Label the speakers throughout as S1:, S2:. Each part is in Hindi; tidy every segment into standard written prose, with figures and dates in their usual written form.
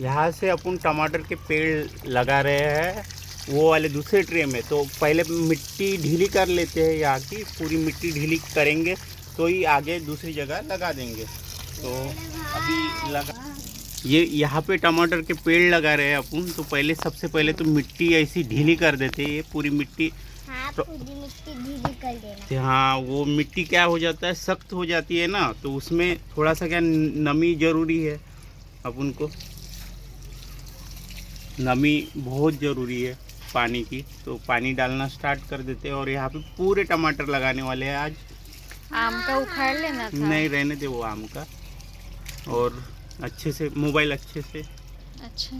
S1: यहाँ से अपन टमाटर के पेड़ लगा रहे हैं वो वाले दूसरे ट्रे में। तो पहले मिट्टी ढीली कर लेते हैं, यहाँ की पूरी मिट्टी ढीली करेंगे तो ही आगे दूसरी जगह लगा देंगे। तो अभी लगा ये यहाँ पे टमाटर के पेड़ लगा रहे हैं अपन। तो पहले सबसे पहले तो मिट्टी ऐसी ढीली कर देते हैं, ये पूरी मिट्टी।
S2: हाँ,
S1: तो
S2: पूरी मिट्टी ढीली कर देना।
S1: हाँ, वो मिट्टी क्या हो जाता है, सख्त हो जाती है ना, तो उसमें थोड़ा सा क्या नमी ज़रूरी है। अपन को नमी बहुत ज़रूरी है पानी की। तो पानी डालना स्टार्ट कर देते हैं। और यहाँ पे पूरे टमाटर लगाने वाले हैं आज।
S3: आम का उखाड़ लेना था।
S1: नहीं, रहने दे वो आम का। और अच्छे से मोबाइल अच्छे से
S3: अच्छा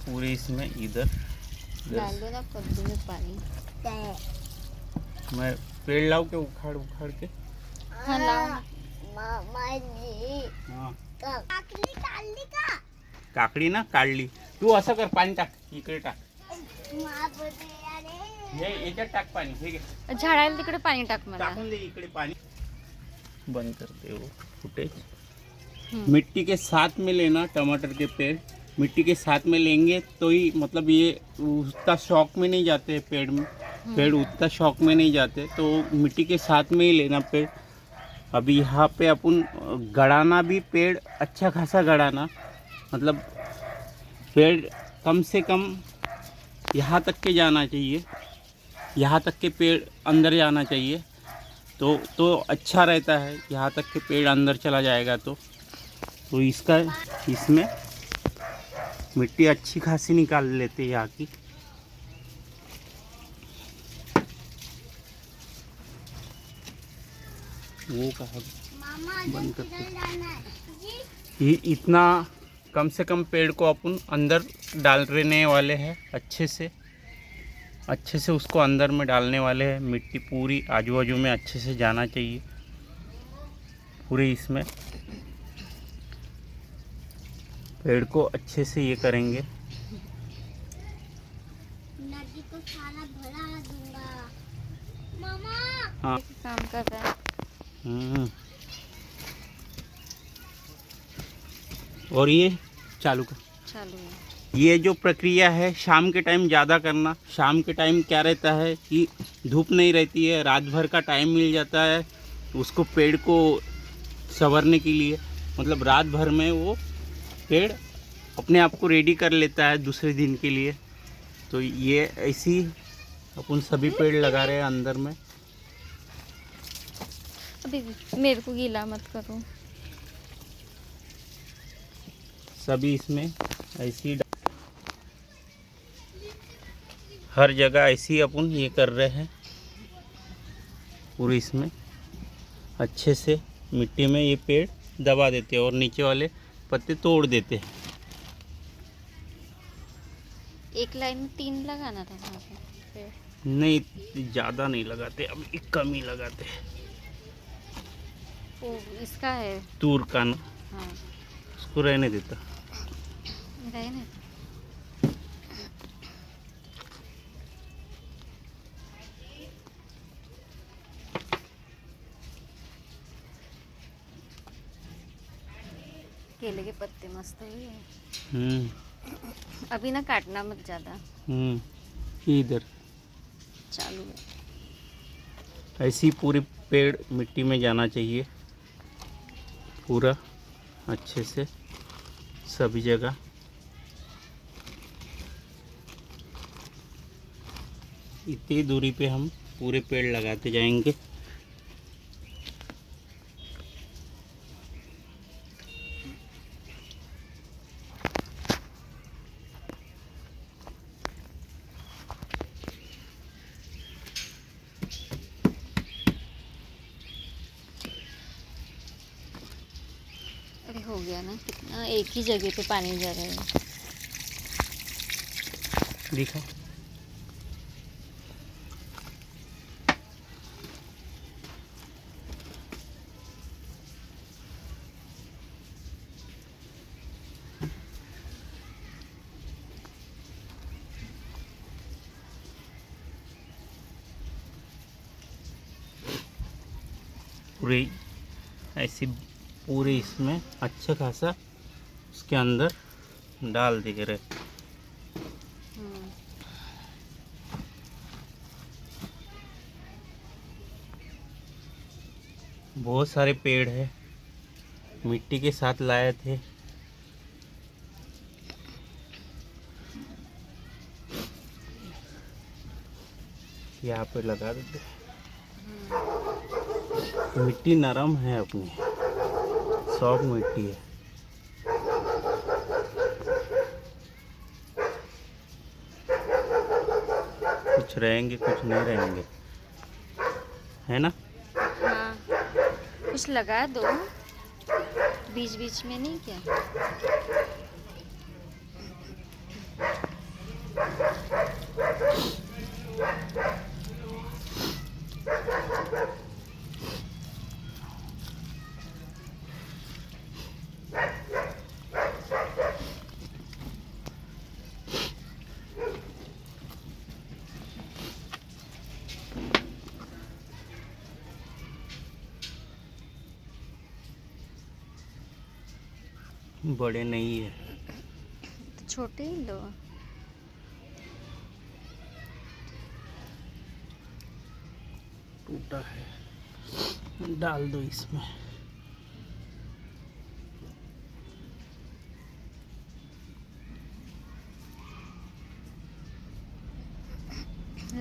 S1: पूरे इसमें इधर
S3: डाल दो ना कद्दू में पानी।
S1: मैं पेड़ लाऊं के उखाड़ उखाड़ के।
S3: हाँ लाओ।
S2: मामा जी
S1: हाँ,
S2: काकली काढली का?
S1: काकडी ना काढली। तू असं कर, पाणी टाक इकडे टाक,
S2: माँ बोलते अरे
S1: हे याच्यात टाक पाणी, हे घे
S3: झाडाला तिकडे पाणी टाक मला।
S1: टाकून दे इकडे पानी। बंद करते वो फुटेज।
S3: हम्म।
S1: मिट्टी के साथ में लेना टमाटर के पेड़, मिट्टी के साथ में लेंगे तो ही मतलब ये उतना शौक में नहीं जाते पेड़ में, पेड़ उतना शौक में नहीं जाते। तो मिट्टी के साथ में ही लेना पेड़। अभी यहाँ पे अपन गड़ाना भी पेड़ अच्छा खासा गड़ाना, मतलब पेड़ कम से कम यहाँ तक के जाना चाहिए, यहाँ तक के पेड़ अंदर जाना चाहिए। तो अच्छा रहता है। यहाँ तक के पेड़ अंदर चला जाएगा तो इसका इसमें मिट्टी अच्छी खासी निकाल लेते हैं यहाँ की। वो कहा
S2: मामा
S1: बंद
S2: किधर
S1: करते।
S2: जाना है जी?
S1: ये इतना कम से कम पेड़ को अपन अंदर डालने वाले हैं, अच्छे से उसको अंदर में डालने वाले हैं। मिट्टी पूरी आजू बाजू में अच्छे से जाना चाहिए पूरे इसमें। पेड़ को अच्छे से ये करेंगे।
S2: नदी को सारा भरा दूंगा मामा।
S1: हाँ।
S3: काम कर रहा है।
S1: और ये चालू कर।
S3: चालू है।
S1: ये जो प्रक्रिया है शाम के टाइम ज़्यादा करना। शाम के टाइम क्या रहता है कि धूप नहीं रहती है, रात भर का टाइम मिल जाता है उसको पेड़ को संवरने के लिए। मतलब रात भर में वो पेड़ अपने आप को रेडी कर लेता है दूसरे दिन के लिए। तो ये ऐसी अपन सभी पेड़ लगा रहे हैं अंदर में।
S3: अभी मेरे को गीला मत करो।
S1: सभी इसमें ऐसी हर जगह ऐसी अपन ये कर रहे हैं पूरी इसमें अच्छे से मिट्टी में ये पेड़ दबा देते हैं और नीचे वाले पत्ते तोड़ देते हैं।
S3: एक लाइन में 3 लगाना था वहाँ पे पेड़।
S1: नहीं, ज़्यादा नहीं लगाते, अब एक कम ही लगाते हैं।
S3: वो इसका है।
S1: तूर का ना,
S3: हाँ
S1: उसको रहने देता।
S3: रहे ना। केले के पत्ते मस्त हुए हैं। अभी ना काटना मत ज़्यादा।
S1: इधर
S3: चालू है।
S1: ऐसी पूरी पेड़ मिट्टी में जाना चाहिए पूरा अच्छे से सभी जगह। इतनी दूरी पे हम पूरे पेड़ लगाते जाएंगे।
S3: अरे हो गया ना, कितना एक ही जगह पे पानी जा रहा है।
S1: दिखा पूरी ऐसी पूरे इसमें अच्छा खासा उसके अंदर डाल दे रहे।
S3: हम्म,
S1: बहुत सारे पेड़ है, मिट्टी के साथ लाए थे। यहाँ पे लगा देते। मिट्टी नरम है अपनी, सॉफ्ट मिट्टी है। कुछ रहेंगे कुछ नहीं रहेंगे, है ना।
S3: हाँ, कुछ लगा दो बीच बीच में, नहीं क्या?
S1: बड़े नहीं है,
S3: तो छोटे ही लो।
S1: टूटा है, डाल दो इसमें।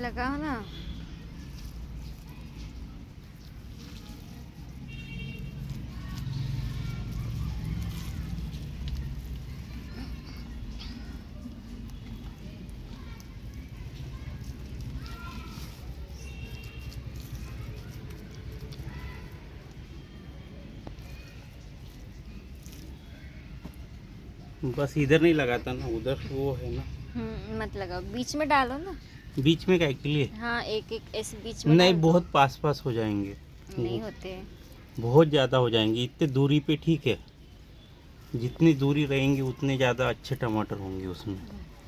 S3: लगाओ ना।
S1: बस इधर नहीं लगाता ना, उधर वो है ना।
S3: मत लगाओ, बीच में डालो ना।
S1: बीच में काय के लिए?
S3: हाँ, एक एक ऐसे बीच में
S1: नहीं,
S3: डाल दो।
S1: बहुत पास पास हो जाएंगे,
S3: नहीं होते।
S1: बहुत ज़्यादा हो जाएंगे। इतने दूरी पे ठीक है, जितनी दूरी रहेंगी उतने ज़्यादा अच्छे टमाटर होंगे उसमें।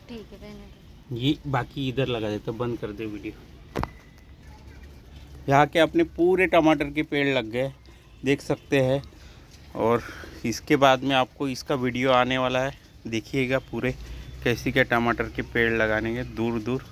S3: ठीक है, रहने दो।
S1: ये बाकी इधर लगा देता, बंद कर दे वीडियो। यहाँ के अपने पूरे टमाटर के पेड़ लग गए, देख सकते हैं। और इसके बाद में आपको इसका वीडियो आने वाला है, देखिएगा पूरे कैसे क्या टमाटर के पेड़ लगाने के दूर दूर।